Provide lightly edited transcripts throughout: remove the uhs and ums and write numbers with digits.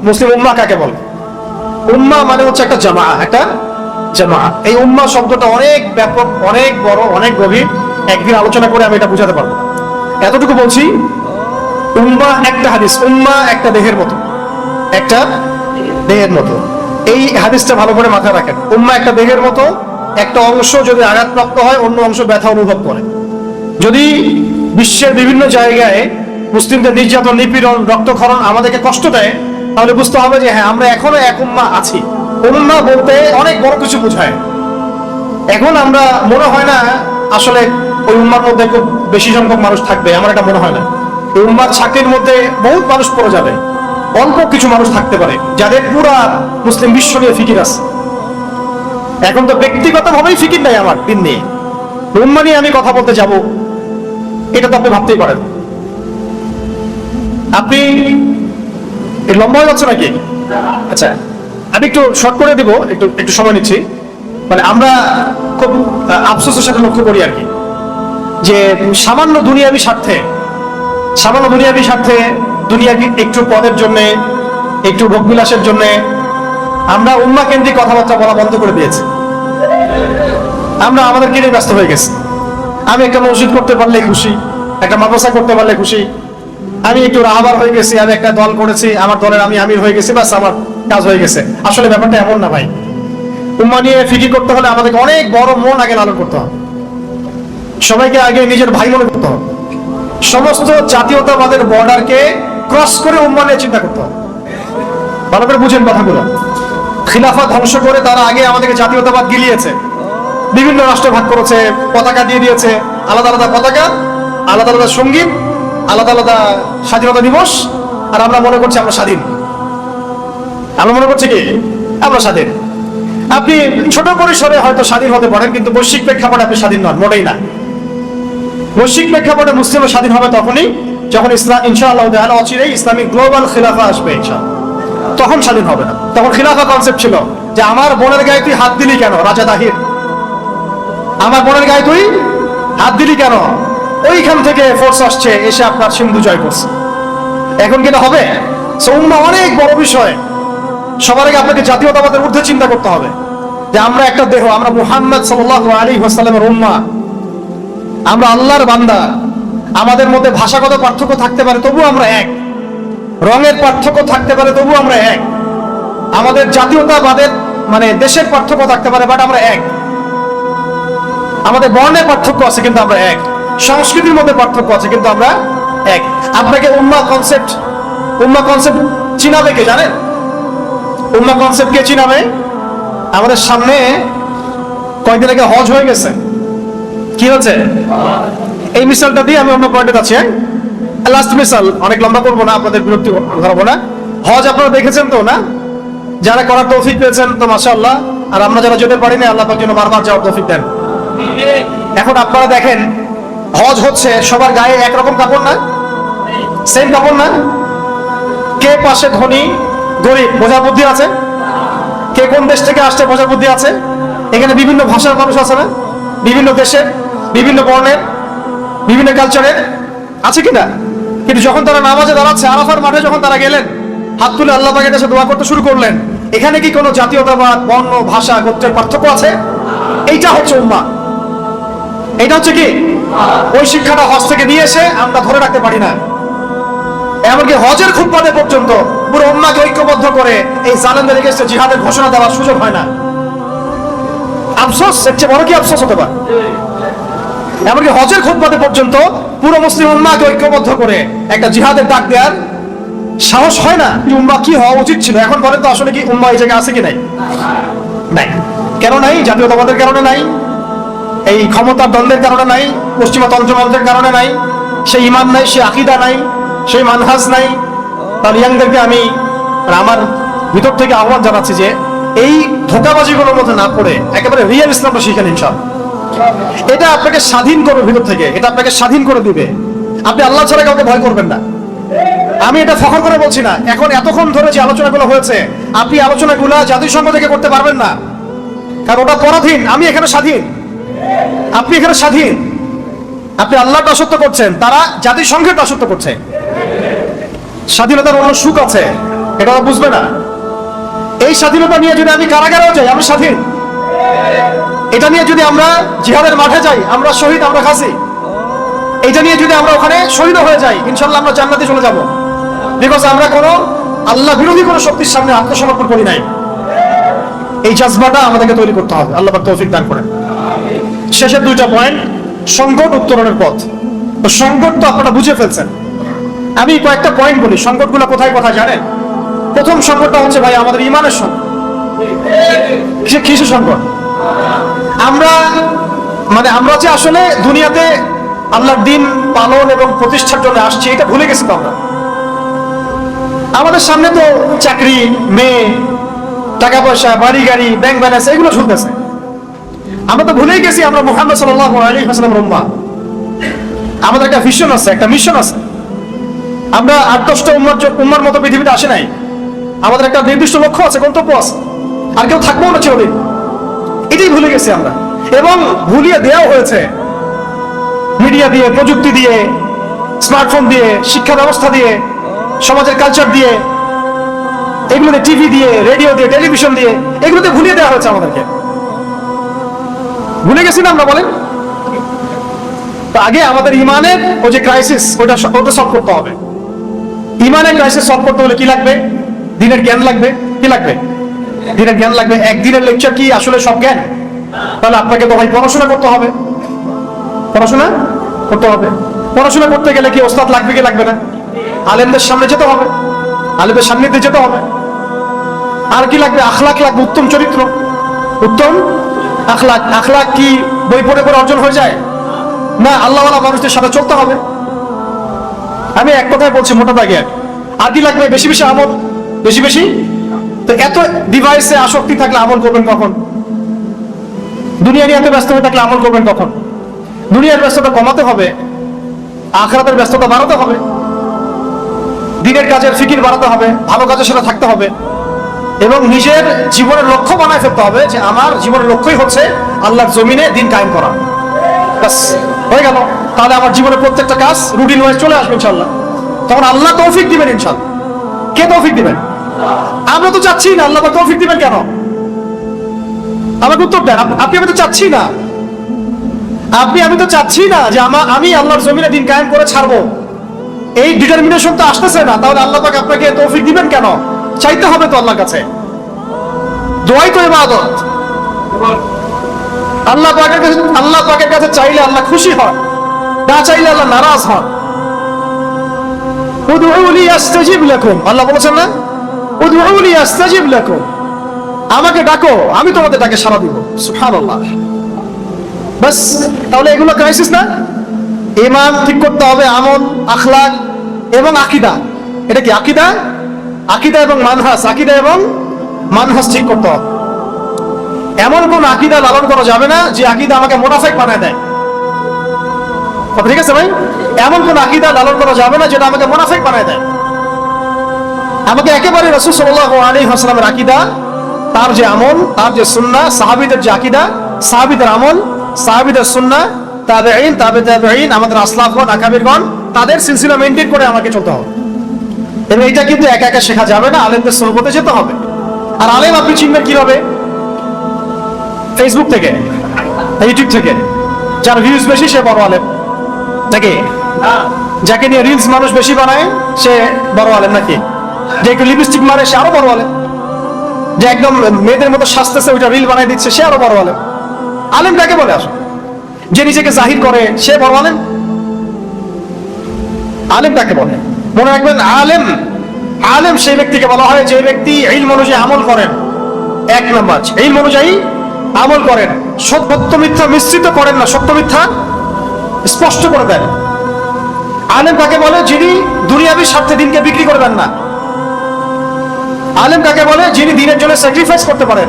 মুসলিম উম্মাহ কাকে বলে? উম্মাহ মানে হচ্ছে একটা জামা, একটা জামা। এই উম্মাহ শব্দটা অনেক ব্যাপক, অনেক বড়, অনেক গভীর। একদিন আলোচনা করে আমি এটা বুঝাতে পারবো। এতটুকু বলছি, উম্মাহ একটা হাদিস, উম্মাহ একটা দেহের মতো, একটা দেহের মতো। এই হাদিসটা ভালো করে মাথায় রাখেন। উম্মাহ একটা দেহের মতো, একটা অংশ যদি আঘাতপ্রাপ্ত হয় অন্য অংশ ব্যথা অনুভব করে। যদি বিশ্বের বিভিন্ন জায়গায় মুসলিমদের নির্যাতন, নিপীড়ন, রক্তক্ষরণ আমাদেরকে কষ্ট দেয়, তাহলে বুঝতে হবে যে হ্যাঁ, আমরা এখনো এক উম্মাহ আছি। উম্মাহ বলতে অনেক বড় কিছু বোঝায়। এখন আমরা মনে হয় না আসলে ওই উম্মার মধ্যে খুব বেশি সংখ্যক মানুষ থাকবে, আমার এটা মনে হয় না। এই উম্মার ছাকরির মধ্যে বহুত মানুষ পড়ে যাবে, অল্প কিছু মানুষ থাকতে পারে যাদের পুরা মুসলিম বিশ্ব নিয়ে ফিকির আছে। এখন তো ব্যক্তিগতভাবেই ফিকির নাই আমার দিন নিয়ে, উম্মাহ নিয়ে আমি কথা বলতে যাব, এটা তো আপনি ভাবতেই পারেন। আপনি লম্বা হয়ে যাচ্ছে নাকি? আচ্ছা, আমি একটু শর্ট করে দিব, একটু সময় নিচ্ছি। মানে আমরা খুব আফসোসের সাথে লক্ষ্য করি আর কি, যে সামান্য দুনিয়াবি স্বার্থে, দুনিয়াবি একটু পদের জন্য, একটু ভোগবিলাসের জন্য আমরা উম্মাহ কেন্দ্রিক কথাবার্তা বলা বন্ধ করে দিয়েছি। আমরা আমাদেরকে নিয়ে ব্যস্ত হয়ে গেছি। আমি একটা মসজিদ করতে পারলে খুশি, একটা মাদ্রাসা করতে পারলে খুশি, আমি একটু রাহাবার হয়ে গেছি, আমি একটা দল করেছি, আমার দলের আমি আমির হয়ে গেছি, বাস আমার কাজ হয়ে গেছে। আসলে ব্যাপারটা এমন না ভাই। উম্মাহ নিয়ে ফিকির করতে হলে আমাদেরকে অনেক বড় মন আগে লালন করতে হবে, সবাইকে আগে নিজের ভাই মনে করতে হবে, সমস্ত জাতীয়তাবাদের বর্ডারকে ক্রস করে উম্মাহ নিয়ে চিন্তা করতে হবে। ভালো করে বুঝেন কথাগুলো। খিলাফত ধ্বংস করে তারা আগে আমাদেরকে জাতীয়তাবাদ গিলিয়েছে, বিভিন্ন রাষ্ট্র ভাগ করেছে, পতাকা দিয়ে দিয়েছে, আলাদা আলাদা পতাকা, আলাদা আলাদা সঙ্গীত, আলাদা আলাদা স্বাধীনতা দিবস, আর আমরা মনে করছি আমরা স্বাধীন। আমরা মনে করছি কি আমরা স্বাধীন। আপনি ছোট পরিসরে হয়তো স্বাধীন হতে পারেন, কিন্তু বৈশ্বিক প্রেক্ষাপটে আপনি স্বাধীন নন, মোটেই না। বৈশ্বিক প্রেক্ষাপটে মুসলিম স্বাধীন হবে তখনই যখন ইসলাম ইনশাআল্লাহ তাআলা অচিরেই ইসলামিক গ্লোবাল খিলাফা আসবে ইনশাআল্লাহ, তখন স্বাধীন হবে না। তখন খিলাফা কনসেপ্ট ছিল যে আমার বোনের গায়ে তুই হাত দিলি কেন রাজা তাহির, আমার বোনের গায়ে তুই হাত দিলি কেন, ওইখান থেকে ফোর্স আসছে এসে আপনার সিন্ধু জয় করছে। এখন কিনা হবে? উম্মাহ অনেক বড় বিষয়। সবার আগে আপনাকে জাতীয়তাবাদের ঊর্ধ্বে চিন্তা করতে হবে যে আমরা একটা দেহ, আমরা মুহাম্মদ সাল্লাল্লাহু আলাইহি ওয়াসাল্লামের উম্মাহ, আমরা আল্লাহর বান্দা। আমাদের মধ্যে ভাষাগত পার্থক্য থাকতে পারে, তবু আমরা এক। রঙের পার্থক্য থাকতে পারে, তবু আমরা এক। আমাদের জাতীয়তাবাদের মানে দেশের পার্থক্য থাকতে পারে, বাট আমরা এক। আমাদের বর্ণের পার্থক্য আছে, কিন্তু আমরা এক। সংস্কৃতির মধ্যে পার্থক্য আছে, কিন্তু আমরা এক। আপনাকে উম্মাহ কনসেপ্ট চিনাবে কে জানেন? উম্মাহ কনসেপ্ট কে চিনাবে? আমাদের সামনে কয়েকদিন আগে হজ হয়ে গেছে। কি হচ্ছে? এই মিসালটা দিয়ে আমি অন্য পয়েন্টে যাচ্ছি। লাস্ট মিসাল, অনেক লম্বা করবো না, আপনাদের বিরক্তি ধরবো না। হজ আপনারা দেখেছেন তো না? যারা করার তৌফিক পেয়েছেন তো মাশাআল্লাহ, আর আমরা যারা যেতে পারিনি আল্লাহ পাক যেন বারবার যাওয়ার তৌফিক দেন। এখন আপনারা দেখেন, হজ হচ্ছে সবার গায়ে একরকম কাপড় না, সেম কাপড় না। কে পাশে ধনী গরিব বোঝার বুদ্ধি আছে? কে কোন দেশ থেকে আসছে বোঝার বুদ্ধি আছে? এখানে বিভিন্ন ভাষার মানুষ আছে না, বিভিন্ন দেশের, বিভিন্ন বর্ণের, বিভিন্ন কালচারের, আছে কিনা? কিন্তু যখন তারা নামাজে দাঁড়াচ্ছে, আরাফার মাঠে যখন তারা গেলেন, হাত তুলে আল্লাহ পাকের কাছে দোয়া করতে শুরু করলেন, এখানে কি কোনো জাতীয়তাবাদ, বর্ণ, ভাষা, গোত্রের পার্থক্য আছে? এইটা হচ্ছে উম্মাহ। এটা হচ্ছে কি? ওই শিক্ষাটা হজ থেকে নিয়ে এসে আমরা ধরে রাখতে পারি না। এমনকি হজের খুতবাতে পর্যন্ত পুরো উম্মাহকে ঐক্যবদ্ধ করে এই জালেমদের এগেইনস্টে জিহাদের ঘোষণা দেওয়ার সুযোগ হয় না। আফসোস, এর চেয়ে বড় কি আফসোস হতে পারে? এমনকি হজের খুতবাতে পর্যন্ত পুরো মুসলিম উম্মাহকে ঐক্যবদ্ধ করে একটা জিহাদের ডাক দেওয়ার সাহস হয় না। উম্মাহ কি হওয়া উচিত ছিল? এখন বলেন তো, আসলে কি উম্মাহ এই জায়গায় আছে কি নাই? নাই। কেন নাই? জাতীয়তাবাদের কারণে নাই, এই ক্ষমতার দ্বন্দ্বের কারণে নাই, পশ্চিমা তন্ত্রমন্ত্রের কারণে নাই, সেই ইমান নাই, সেই আকীদা নাই, সেই মানহাজ নাই। তাহলে ইয়াংদেরকে আমি আমার ভিতর থেকে আহ্বান জানাচ্ছি যে এই ধোঁকাবাজিগুলোর মধ্যে না পড়ে একেবারে রিয়েল ইসলামটা শিখেন ইনশাআল্লাহ। এটা আপনাকে স্বাধীন করবে ভিতর থেকে, এটা আপনাকে স্বাধীন করে দিবে। আপনি আল্লাহ ছাড়া কাউকে ভয় করবেন না। আমি এটা ফখর করে বলছি না। এখন এতক্ষণ ধরে যে আলোচনাগুলো হয়েছে, আপনি আলোচনাগুলো জাতিসংঘ থেকে করতে পারবেন না, কারণ ওটা পরাধীন। আমি এখানে স্বাধীন, আপনি এখানে স্বাধীন। আপনি আল্লাহর দাসত্ব করছেন, তারা জাতিসংঘের দাসত্ব করছে। স্বাধীনতার অন্য সুখ আছে, এটা ওরা বুঝবে না। এই স্বাধীনতা নিয়ে যদি আমি কারাগারেও যাই, আমি স্বাধীন। এটা নিয়ে যদি আমরা জিহাদের মাঠে যাই, আমরা শহীদ, আমরা গাজী। এটা নিয়ে যদি আমরা ওখানে শহীদ হয়ে যাই, ইনশাল্লাহ আমরা জান্নাতে চলে যাব। বিকজ আমরা কোনো আল্লাহ বিরোধী কোনো শক্তির সামনে আত্মসমর্পণ করি নাই। এই জাজবাটা আমাদেরকে তৈরি করতে হবে। আল্লাহ পাক তৌফিক দান করেন। শেষের দুইটা পয়েন্ট, সংকট উত্তরণের পথ। তো সংকট তো আপনারা বুঝে ফেলছেন। আমি কয়েকটা পয়েন্ট বলি, সংকটগুলো কোথায় কোথায় জানেন? প্রথম সংকটটা হচ্ছে ভাই আমাদের ইমানের সংকট। কিসের সংকট? আমরা যে আসলে দুনিয়াতে আল্লাহর দিন পালন এবং প্রতিষ্ঠার জন্য আসছি, এটা ভুলে গেছি তো আমরা। আমাদের সামনে তো চাকরি, মেয়ে, টাকা পয়সা, বাড়ি গাড়ি, ব্যাংক ব্যালেন্স, এগুলো ঝুলতেছে। আমরা তো ভুলেই গেছি আমরা মুহাম্মদ সাল্লাল্লাহু আলাইহি ওয়াসাল্লামের উম্মাহ। আমাদের একটা ভিশন আছে, একটা মিশন আছে। আমরা 8-10টা উম্মার মতো পৃথিবীতে আসে নাই। আমাদের একটা নির্দিষ্ট লক্ষ্য আছে, গন্তব্য আছে, আর কেউ থাকবো না চিরদিন। এটাই ভুলে গেছি আমরা, এবং ভুলিয়ে দেওয়া হয়েছে মিডিয়া দিয়ে, প্রযুক্তি দিয়ে, স্মার্টফোন দিয়ে, শিক্ষা ব্যবস্থা দিয়ে, সমাজের কালচার দিয়ে, এগুলোতে টিভি দিয়ে, রেডিও দিয়ে, টেলিভিশন দিয়ে, এগুলোতে ভুলিয়ে দেওয়া হয়েছে আমাদেরকে। ভুলে গেছি না আমরা, বলেন? তো আগে আমাদের ইমানের ওই যে ক্রাইসিস, ওটা সলভ করতে হবে। ইমানের ক্রাইসিস সলভ করতে হলে কি লাগবে? দিনের জ্ঞান লাগবে। কি লাগবে? দিনের জ্ঞান লাগবে। একদিনের লেকচার কি আসলে সব জ্ঞান? তাহলে আপনাকে তো ভাই পড়াশোনা করতে হবে। পড়াশোনা করতে হবে। পড়াশোনা করতে গেলে কি ওস্তাদ লাগবে কি লাগবে না? আলেমদের সামনে যেতে হবে, আলেমদের সান্নিধ্যে যেতে হবে। আর কি লাগবে? আখলাক লাগবে, উত্তম চরিত্র, উত্তম আখলাক। আখলাক কি বই পড়ে পড়ে অর্জন হয়ে যায়? না, আল্লাহওয়ালা মানুষদের সাথে চলতে হবে। আমি এক কথায় বলছি মোটা দাগে। আর কি লাগবে? বেশি বেশি আমল, বেশি বেশি। তো এত ডিভাইসে আসক্তি থাকলে আমল করবেন কখন? দুনিয়া নিয়ে এত ব্যস্ত হয়ে থাকলে আমল করবেন কখন? দুনিয়ার ব্যস্ততা কমাতে হবে, আখিরাতের ব্যস্ততা বাড়াতে হবে, দিনের কাজের ফিকির বাড়াতে হবে, ভালো কাজের সাথে থাকতে হবে, এবং নিজের জীবনের লক্ষ্য বানায় ফেলতে হবে যে আমার জীবনের লক্ষ্যই হচ্ছে আল্লাহর জমিনে দিন কায়েম করা। বাস, হয়ে গেল। তাহলে আমার জীবনের প্রত্যেকটা কাজ রুটিন ওয়াইজ চলে আসবে ইনশাআল্লাহ। তখন আল্লাহ তৌফিক দিবেন ইনশাআল্লাহ। কে তৌফিক দিবেন? আমরা তো চাচ্ছি না। আল্লাহ তৌফিক দিবেন কেন? আমাকে উত্তর দেন। আপনি আমি তো চাচ্ছি না। আমি তো চাচ্ছি না যে আমি আল্লাহর জমিনে দিন কায়েম করে ছাড়বো। এই ডিটারমিনেশন তো আসতেছে না। তাহলে আল্লাহ পাক আপনাকে তৌফিক দিবেন কেন? চাইতে হবে তো আল্লাহর কাছে। দোয়াই তো ইবাদত। আল্লাহ পাকের কাছে চাইলে আল্লাহ খুশি হন, না চাইলে আল্লাহ নারাজ হন। উদউলি আস্তাজিব লাকুম, আল্লাহ বলেছেন না? উদউলি আস্তাজিব লাকুম, আমাকে ডাকো, আমি তোমাদের ডাকে সাড়া দিব। সুবহানাল্লাহ। বাস, তাহলে এগুলো ক্রাইসিস না? ঈমান ঠিক করতে হবে, আমল, আখলাক এবং আকীদা। এটা কি আকীদা? আকীদা এবং মানহাজ, আকীদা এবং মানহাজ ঠিক করতে হবে। এমন কোন আকীদা লালন করা যাবে না যে আকীদা আমাকে মুনাফিক বানায় দেয়। ঠিক আছে ভাই? এমন কোন আকীদা লালন করা যাবে না যেটা আমাকে মুনাফিক বানায় দেয়। আমাকে একেবারে রাসূল সাল্লাল্লাহু আলাইহি ওয়াসাল্লামের আকীদা, তার যে আমল, তার যে সুন্নাহ, সাহাবীদের যে আকীদা, সাহাবীদের আমল, সাহাবীদের সুন্নাহ, তাবেঈন, তাবেঈন, আমাদের আসলাফগণ, আকাবিরগণ, তাদের সিলসিলা মেইনটেইন করে আমাকে চলতে হবে। এবং এটা কিন্তু একা একা শেখা যাবে না, আলেমদের সোহবতে যেতে হবে। আর আলেম আপনি চিনবেন কিভাবে? ফেসবুক থেকে, ইউটিউব থেকে। যার ভিউজ বেশি সে বড় আলেম নাকি? যাকে নিয়ে রিলস মানুষ বেশি বানায় সে বড় আলেম নাকি? যে একটু লিপস্টিক মারে সে আরো বড় আলেম। যে একদম মেয়েদের মতো সাজতেছে ওইটা রিল বানাই দিচ্ছে সে আরো বড় আলেম। আলেম কাকে বলে? আসো, যে নিজেকে জাহির করে সে বড় আলেম? আলেম কাকে বলে? মনে রাখবেন, আলেম সেই ব্যক্তিকে বলা হয় যে ব্যক্তি ইলম অনুযায়ী আমল করেন। এক নাম্বার, ইলম অনুযায়ী আমল করেন, সত্য মিথ্যা মিশ্রিত করেন না, সত্য মিথ্যা স্পষ্ট করে দেন। আলেম কাকে বলে? যিনি দুনিয়াবি স্বার্থে দিনকে বিক্রি করে দেন না। আলেম কাকে বলে? যিনি দিনের জন্য স্যাক্রিফাইস করতে পারেন,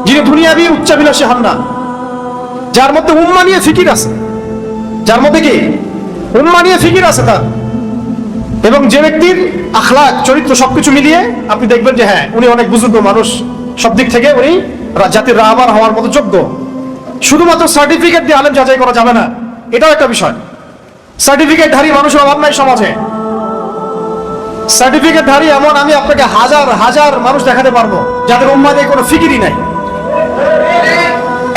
যিনি দুনিয়াবি উচ্চাভিলাষী হন না, যার মধ্যে উম্মাহ নিয়ে ফিকির আছে, যার মধ্যে কি উম্মাহ নিয়ে ফিকির আছে তার। এবং যে ব্যক্তির আখলাক, চরিত্র সবকিছু মিলিয়ে আপনি দেখবেন যে হ্যাঁ, উনি অনেক বুজুর্গ মানুষ, সব দিক থেকে উনি জাতির রাহবার হওয়ার মতো যোগ্য। শুধুমাত্র সার্টিফিকেট দিয়ে আলেম যাচাই করা যাবে না, এটাও একটা বিষয়। সার্টিফিকেটধারী মানুষের অভাব নাই সমাজে। সার্টিফিকেটধারী এমন আমি আপনাকে হাজার হাজার মানুষ দেখাতে পারবো যাদের উম্মাহ নিয়ে কোনো ফিকিরই নাই,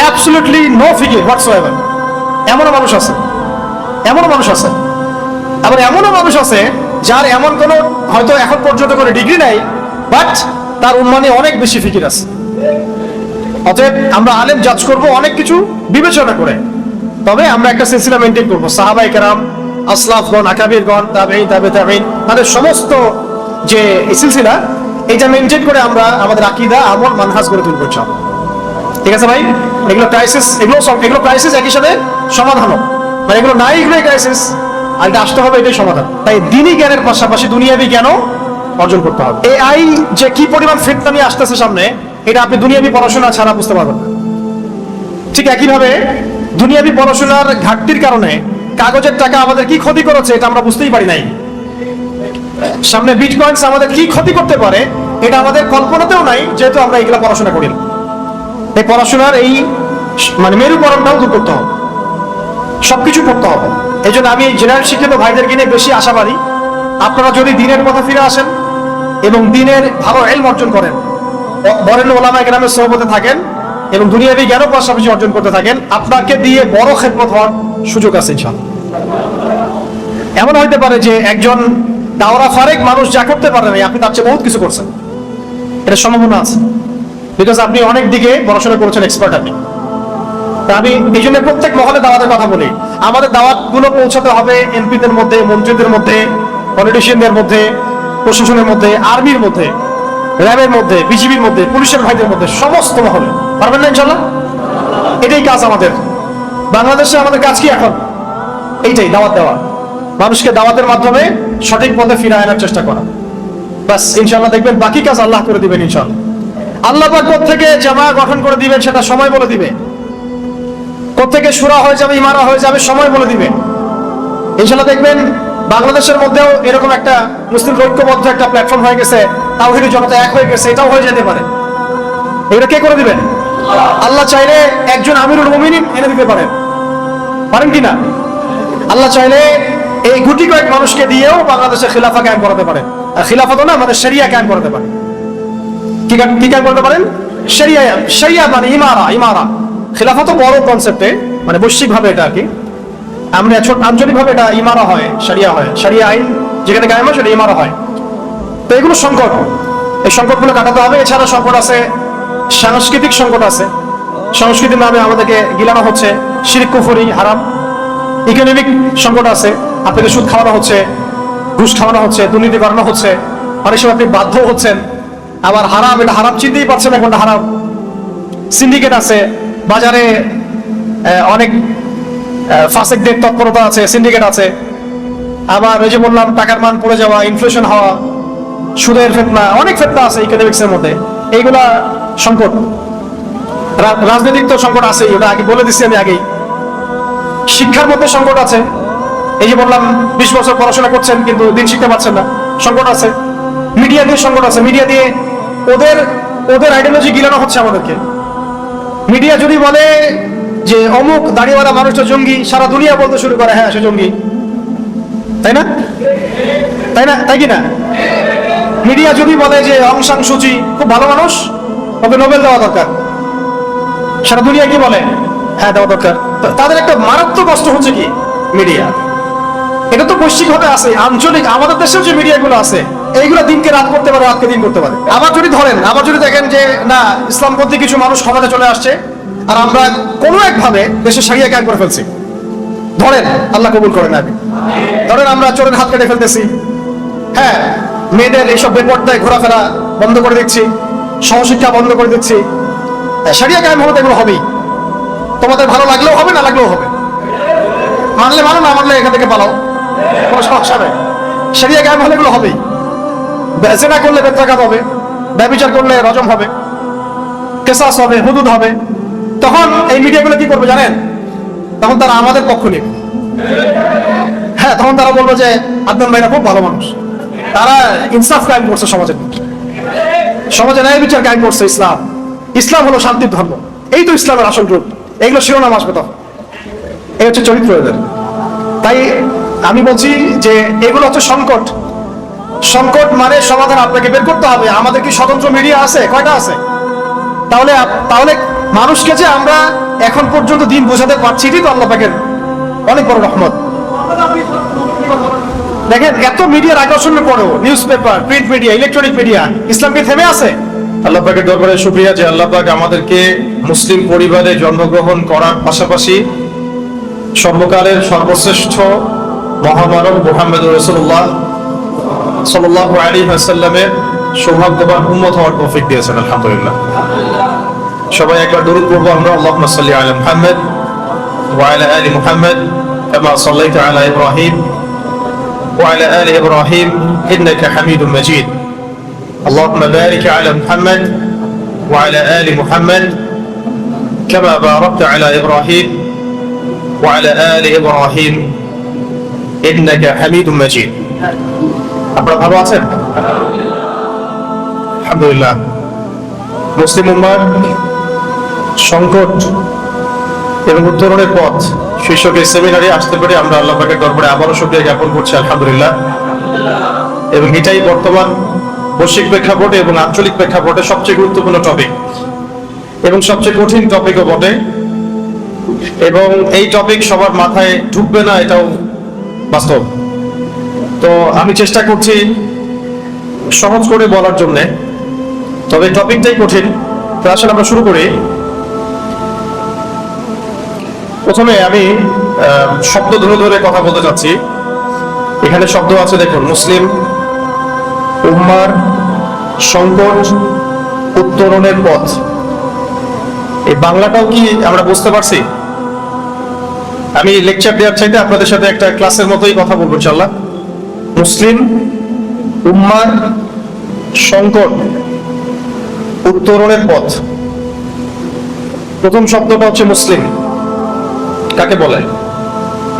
অ্যাবসলিউটলি নো ফিকির হোয়াটসোএভার। এমনও মানুষ আছে, এমনও মানুষ আছে। আবার এমনও মানুষ আছে যার এমন কোনো হয়তো এখন পর্যন্ত কোনো ডিগ্রি নাই, বাট তার উম্মাহ নিয়ে অনেক বেশি ফিকির আছে। অতএব আমরা আলেম জাজ করব অনেক কিছু বিবেচনা করে, তবে আমরা একটা সিলসিলা মেনটেন করবো। সাহাবায়ে কেরাম, আসলাফগণ, আকাবিরগণ, তাবেঈন, তাবেঈন, তাদের সমস্ত যে সিলসিলা, এটা মেনটেন করে আমরা আমাদের আকীদা, আমল, মানহাজ করে তুলবো ইনশাআল্লাহ। ঠিক আছে ভাই? এগুলো ক্রাইসিস, এগুলো ক্রাইসিস একই সাথে সমাধানও, মানে এগুলো নাই, এগুলোই ক্রাইসিস, আর এটা আসতে হবে, এটাই সমাধান। তাই দ্বীনি জ্ঞানের পাশাপাশি দুনিয়াবি জ্ঞানও অর্জন করতে হবে। এআই যে কি পরিমাণ ফিতনা নিয়ে আসতেছে সামনে, এটা আপনি দুনিয়াবি পড়াশোনা ছাড়া বুঝতে পারবেন না। ঠিক একইভাবে দুনিয়াবি পড়াশোনার ঘাটতির কারণে কাগজের টাকা আমাদের কি ক্ষতি করেছে এটা আমরা বুঝতেই পারি নাই। সামনে বিটকয়েন্স আমাদের কি ক্ষতি করতে পারে এটা আমাদের কল্পনাতেও নাই, যেহেতু আমরা এগুলা পড়াশোনা করি না। এই পড়াশোনার এই মানে মেরুকরণটাও দূর করতে হবে, সবকিছু করতে হবে। এই জন্য আমি জেনারেল শিক্ষিত ভাইদেরকে নিয়ে বেশি আশাবাদী। আপনারা যদি দ্বীনের পথে ফিরে আসেন এবং দ্বীনের ভালো ইলম অর্জন করেন, বরেণ্য ওলামায়ে কেরামের সোহবতে থাকেন এবং দুনিয়াবি জ্ঞানও পাশাপাশি অর্জন করতে থাকেন, আপনাকে দিয়ে বড় খেদমত হওয়ার সুযোগ আছে ইনশাআল্লাহ। এমন হইতে পারে যে একজন দাওরা ফারেক মানুষ যা করতে পারেন আপনি তার চেয়ে বহুত কিছু করছেন, এটা সম্ভাবনা আছে, বিকজ আপনি অনেক দিকে পড়াশোনা করেছেন, এক্সপার্ট আপনি। তা আমি এই জন্য প্রত্যেক মহলে দাওয়াতের কথা বলি। আমাদের দাওয়াতগুলো পৌঁছাতে হবে এমপিদের মধ্যে, মন্ত্রীদের মধ্যে, পলিটিশিয়ানদের মধ্যে, প্রশাসনের মধ্যে, আর্মির মধ্যে, র্যাবের মধ্যে, বিজিবির মধ্যে, পুলিশের ভাইদের মধ্যে, সমস্ত মহলে। পারবেন না ইনশাআল্লাহ? এটাই কাজ আমাদের। বাংলাদেশে আমাদের কাজ কি এখন? এইটাই, দাওয়াত দেওয়া, মানুষকে দাওয়াতের মাধ্যমে সঠিক পথে ফিরে আনার চেষ্টা করা। বাস, ইনশাআল্লাহ দেখবেন বাকি কাজ আল্লাহ করে দিবেন ইনশাআল্লাহ। আল্লাহ পাক কোত্থেকে জামা গঠন করে দিবেন সেটা সময় বলে দিবে, কোত্থেকে শুরা হয়ে যাবে, ইমারা হয়ে যাবে, সময় বলে দিবে। ইনশাআল্লাহ দেখবেন বাংলাদেশের মধ্যেও এরকম একটা মুসলিম ঐক্যবদ্ধ একটা প্ল্যাটফর্ম হয়ে গেছে, তাওহীদি জনতা এক হয়ে গেছে, এটাও হয়ে যেতে পারে। এটা কে করে দিবেন? আল্লাহ চাইলে একজন আমিরুল মুমিনিন এনে দিতে পারেন, পারেন কিনা? আল্লাহ চাইলে এই গুটি কয়েক মানুষকে দিয়েও বাংলাদেশে খিলাফা কায়েম করাতে পারেন। আর খিলাফত না, আমাদের শরিয়া কায়েম করাতে পারেন। কি কায়েম করতে পারেন? শরিয়া। শরিয়া মানে ইমারা। ইমারা খিলাফত বড় কনসেপ্টে, মানে বৈশ্বিকভাবে এটা আর কি, আমরা আঞ্চলিকভাবে এটা ইমারা হয়, শরিয়া হয়। শরিয়া আইন যেখানে কায়েম হয় সেটা ইমারা হয়। তো এগুলো সংকট, এই সংকটগুলো কাটাতে হবে। এছাড়া সংকট আছে, সাংস্কৃতিক সংকট আছে। সংস্কৃতির নামে আমাদেরকে গিলানো হচ্ছে, শিরক, কুফরি, হারাম। ইকোনমিক সংকট আছে, আপনাকে সুদ খাওয়ানো হচ্ছে, ঘুষ খাওয়ানো হচ্ছে, দুর্নীতি করানো হচ্ছে, অনেক সময় আপনি বাধ্য হচ্ছেন। আবার হারাম, এটা হারাম চিনতেই পারছেন না কোনটা হারাম। সিন্ডিকেট আছে, বাজারে অনেক ফাসেকদের তৎপরতা আছে, সিন্ডিকেট আছে। আবার ওই যে বললাম টাকার মান পড়ে যাওয়া, ইনফ্লেশন হওয়া, সুদের ফিতনা, অনেক ফিতনা আছে ইকোনমিক্সের মধ্যে। এইগুলা সংকট। রাজনৈতিক তো সংকট আছে, ওটা আগে বলে দিচ্ছি আমি আগেই। শিক্ষার মধ্যে সংকট আছে, এই যে বললাম 20 বছর পড়াশোনা করছেন কিন্তু দিন শিখতে পারছেন না, সংকট আছে। মিডিয়া দিয়ে সংকট আছে, মিডিয়া দিয়ে ওদের আইডিওলজি গিলানো হচ্ছে আমাদেরকে। মিডিয়া যদি বলে যে অমুক দাড়িওয়ালা মানুষটা জঙ্গি, সারা দুনিয়া বলতে শুরু করে হ্যাঁ সে জঙ্গি, তাই না? তাই না? তাই কি না? মিডিয়া যদি বলে যে অং সান সুচি খুব ভালো মানুষ, ওকে নোবেল দেওয়া দরকার, সারা দুনিয়া কি বলে? হ্যাঁ দেওয়া দরকার। তাদের একটা মারাত্মক কষ্ট হচ্ছে কি? মিডিয়া। এটা তো বৈশ্বিকভাবে আছে, আঞ্চলিক। আমাদের দেশেও যে মিডিয়াগুলো আছে এইগুলো দিনকে রাত করতে পারে, রাতকে দিন করতে পারে। আবার যদি দেখেন যে না, ইসলামপন্থী কিছু মানুষ ক্ষমতা চলে আসছে আর আমরা কোনো একভাবে দেশে শরিয়া কায়েম করে ফেলছি, ধরেন, আল্লাহ কবুল করেন, আমি ধরেন আমরা চোরের হাত কেটে ফেলতেছি, হ্যাঁ, মেয়েদের এইসব বেপরদায় ঘোরাফেরা বন্ধ করে দিচ্ছি, সহশিক্ষা বন্ধ করে দিচ্ছি, শরিয়া কায়েম হলে এগুলো হবেই। তোমাদের ভালো লাগলেও হবে, না লাগলেও হবে। মানলে মানো, না মানলে এখান থেকে পালাও, কোনো সমস্যা নেই। শরিয়া কায়েম হলে এগুলো হবেই। জেনা করলে বেত্রাঘাত হবে, ব্যভিচার করলে রজম হবে, কেসাস হবে, হুদুদ হবে। তখন এই মিডিয়াগুলো কি করবে জানেন? তখন তারা আমাদের পক্ষ নেবে। হ্যাঁ, তখন তারা বলবে যে আদনান ভাইরা খুব ভালো মানুষ, তারা ইনসাফ কায়েম করছে সমাজে, সমাজে ন্যায় বিচার কায়েম করছে। ইসলাম হলো শান্তির ধর্ম, এই তো ইসলামের আসল রূপ। এইগুলো শিরোনাম আসবে তখন। এই হচ্ছে চরিত্র এদের। তাই আমি বলছি যে এগুলো হচ্ছে সংকট। সংকট মানে সমাধান আপনাকে বের করতে হবে। আমাদের কি স্বতন্ত্র মিডিয়া আছে? কয়টা আছে? তাহলে তাহলে মানুষকে যে আমরা এখন পর্যন্ত দিন বোঝাতে পারছি, এটাই তো আল্লাহ পাকের অনেক বড় রহমত। দেখেন, এত মিডিয়ার আকর্ষণের পরেও newspaper, print media, electronic media, ইসলাম কি থেমে আছে? আল্লাহ পাকের দরবারে শুকরিয়া যে আল্লাহ পাক আমাদেরকে মুসলিম পরিবারে জন্মগ্রহণ করার পাশাপাশি সর্বকালের সর্বশ্রেষ্ঠ মহামানব মুহাম্মদুর রাসূলুল্লাহ সাল্লাল্লাহু আলাইহি ওয়াসাল্লামের সৌভাগ্যবান উম্মত হওয়ার তৌফিক দিয়েছেন। আলহামদুলিল্লাহ। সবাই একবার দরুদ পড়বো আমরা। আল্লাহুম্মা সাল্লি আলা মুহাম্মদ ওয়া আলা আলি মুহাম্মদ কামা সাল্লাইতা আলা ইব্রাহিম ওয়া আলা আলি ইব্রাহিম ইন্নাকা হামিদুম মাজিদ। اللهم بارك على محمد وعلى آل محمد كما باركت على إبراهيم وعلى آل إبراهيم إنك حميد مجيد. আপনারা ভালো আছেন? আলহামদুলিল্লাহ। মুসলিম উম্মার সংকট এবং উত্তরণের পথ শীর্ষক এই সেমিনারে আসতে পেরে আমরা আল্লাহ পাকের দরবারে আবারও শুকরিয়া জ্ঞাপন করছি। আলহামদুলিল্লাহ। এবং এটাই বর্তমান বৈশ্বিক প্রেক্ষাপটে এবং আঞ্চলিক প্রেক্ষাপটে সবচেয়ে গুরুত্বপূর্ণ টপিক এবং সবচেয়ে কঠিন টপিকও বটে। এবং এই টপিক সবার মাথায় ঢুকবে না, এটাও বাস্তব। তো আমি চেষ্টা করছি সহজ করে বলার জন্যে, তবে টপিকটাই কঠিন। তো আসলে আমরা শুরু করি। প্রথমে আমি শব্দ ধরে ধরে কথা বলতে চাচ্ছি। এখানে শব্দ আছে, দেখুন, মুসলিম উম্মার সংকট উত্তরণের পথ। এই বাংলাটাও কি আমরা বুঝতে পারছি? আমি লেকচার দেওয়ার চাইতে আপনাদের সাথে একটা ক্লাসের মতোই কথা বলবো ইনশাআল্লাহ। মুসলিম উম্মার সংকট উত্তরণের পথ। প্রথম শব্দটা হচ্ছে মুসলিম। কাকে বলে?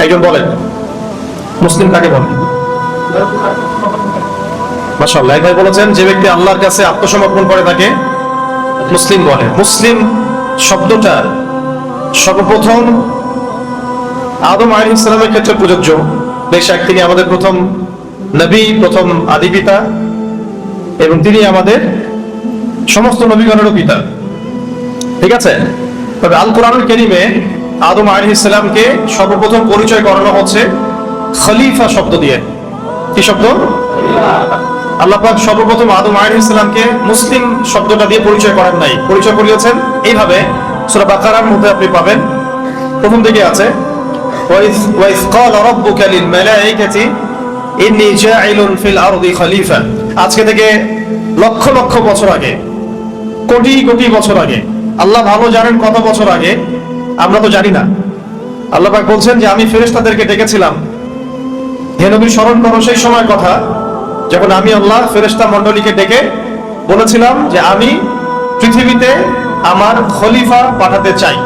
একজন বলেন, মুসলিম কাকে বলে? মাশাআল্লাহ, এক ভাই বলেছেন যে ব্যক্তি আল্লাহর কাছে আত্মসমর্পণ করে তাকে মুসলিম বলে। মুসলিম শব্দটা সর্বপ্রথম আদম আলাইহিস সালামের ক্ষেত্রে প্রযোজ্য। বেশক তিনি আমাদের প্রথম নবী, প্রথম আদি পিতা, এবং তিনি আমাদের সমস্ত নবীগণেরও পিতা। ঠিক আছে? তবে আল কোরআনুল কারীমে আদম আলাইহিস সালামকে সর্বপ্রথম পরিচয় করানো হচ্ছে খলিফা শব্দ দিয়ে। কি শব্দ? আল্লাহ পাক সর্বপ্রথম আদম আলাইহিস সালামকে মুসলিম শব্দটা দিয়ে পরিচয় করেন নাই, পরিচয় করিয়েছেন এইভাবে। সূরা বাকারার মধ্যে আপনি পাবেন, প্রথম দিকে আছে, ওয়াইজ ক্বালা রাব্বুকা লিল মালাইকাতি ইন্নী জাইলুন ফিল আরদি খলিফা। আজকে থেকে লক্ষ লক্ষ বছর আগে, কোটি কোটি বছর আগে, আল্লাহ ভালো জানেন কত বছর আগে, আমরা তো জানি না। আল্লাহ পাক বলছেন যে আমি ফেরেশতাদেরকে ডেকেছিলাম, হে নবী স্মরণ করো সেই সময় কথা যখন আমি আল্লাহ ফেরেশতা মণ্ডলীকে ডেকে বলেছিলাম যে আমি পৃথিবীতে আমার খলিফা পাঠাতে চাই।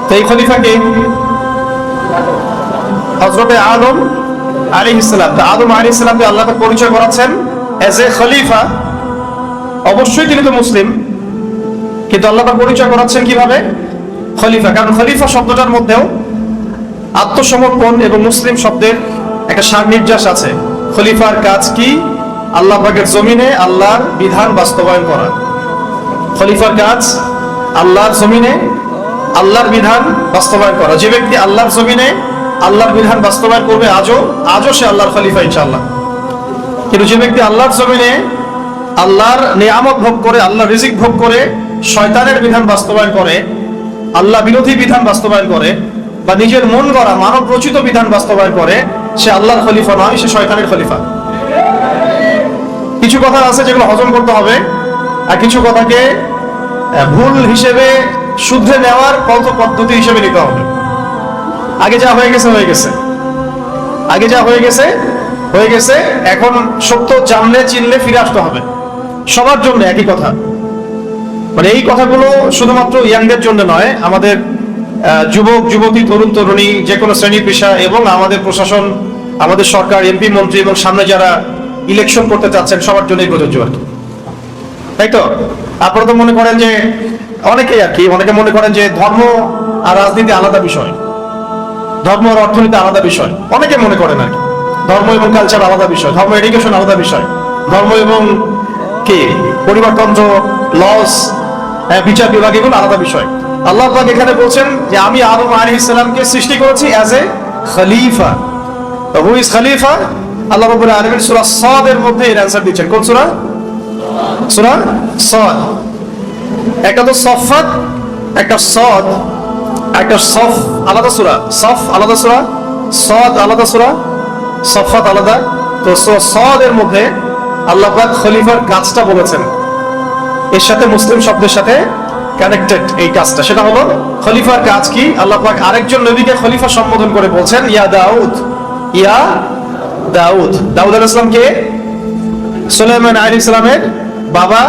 তো এই খলিফাকে হযরতে আদম আলাইহিস সালাম, আদম আলাইহিস সালামকে আল্লাহ পাক পরিচয় করাচ্ছেন এজ এ খলিফা। অবশ্যই তিনি তো মুসলিম, কিন্তু আল্লাহ পাক পরিচয় করাচ্ছেন কিভাবে? খলিফা। কারণ খলিফা শব্দটার মধ্যেও আত্মসমর্পণ এবং মুসলিম শব্দের একটা সার নির্যাস আছে। খলিফার কাজ কি? আল্লাহ পাকের জমিনে আল্লাহর বিধান বাস্তবায়ন করা। খলিফার কাজ আল্লাহর জমিনে আল্লাহর বিধান বাস্তবায়ন করা। যে ব্যক্তি আল্লাহর জমিনে আল্লাহর বিধান বাস্তবায়ন করবে আজও সে আল্লাহর খলিফা ইনশাআল্লাহ। কিন্তু যে ব্যক্তি আল্লাহর জমিনে আল্লাহর নিয়ামত ভোগ করে, আল্লাহর রিজিক ভোগ করে শয়তানের বিধান বাস্তবায়ন করে, আল্লাহ বিরোধী বিধান বাস্তবায়ন করে, বা নিজের মন গড়া মানব রচিত বিধান বাস্তবায়ন করে, সে আল্লাহর খলিফা নয়, সে শয়তানের খলিফা। কিছু কথা আছে যেগুলো হজম করতে হবে, আর কিছু কথাকে ভুল হিসেবে শুধরে নেওয়ার পদ্ধতি হিসেবে নিতে হবে। আগে যা হয়ে গেছে হয়ে গেছে, আগে যা হয়ে গেছে হয়ে গেছে। এখন সত্য জানলে চিনলে ফিরে আসতে হবে। সবার জন্য একই কথা, মানে এই কথাগুলো শুধুমাত্র ইয়াংদের জন্য নয়, আমাদের যুবক যুবতী, তরুণ তরুণী, যে কোনো শ্রেণী পেশা এবং আমাদের প্রশাসন, আমাদের সরকার, এমপি মন্ত্রী এবং সামনে যারা ইলেকশন করতে চাচ্ছেন সবার জন্যই প্রযোজ্য আর কি। তাই তো? আপনারা তো মনে করেন যে, অনেকেই আর কি, অনেকে মনে করেন যে ধর্ম আর রাজনীতি আলাদা বিষয়, ধর্ম আর অর্থনীতি আলাদা বিষয়, অনেকে মনে করেন আর কি। ধর্ম এবং কালচার আলাদা বিষয়, ধর্ম এডুকেশন আলাদা বিষয়, ধর্ম এবং কি পরিবারতন্ত্র, লস, বিচার বিভাগ, এগুলো আলাদা বিষয়। আল্লাহ পাক এখানে বলছেন যে আমি আদম আলাইহিস সালামকে সৃষ্টি করেছি as a Khalifa. Who is খলিফা? আল্লাহ রাব্বুল আলামিন সূরা সাদ এর মধ্যে এর অ্যানসার দিচ্ছেন। কোন সূরা? সূরা সাদ। একটা তো সফাত, একটা সাদ, একটা সফ আলাদা সূরা, সফ আলাদা সূরা, সাদ আলাদা সূরা, সফাত আলাদা। তো সূরা সাদ এর মধ্যে আল্লাহ পাক খলিফার কাজটা বলেছেন, এর সাথে মুসলিম শব্দের সাথে কানেক্টেড এই কাজটা, সেটা হলো খলিফার কাজ কি? আল্লাহ পাক আরেকজন নবীকে খলিফা সম্বোধন করে বলছেন ইয়া দাউদ, ইয়া দাউদ। দাউদ আলাইহিস সালাম কে? সুলাইমান আলাইহিস সালামের বাবা।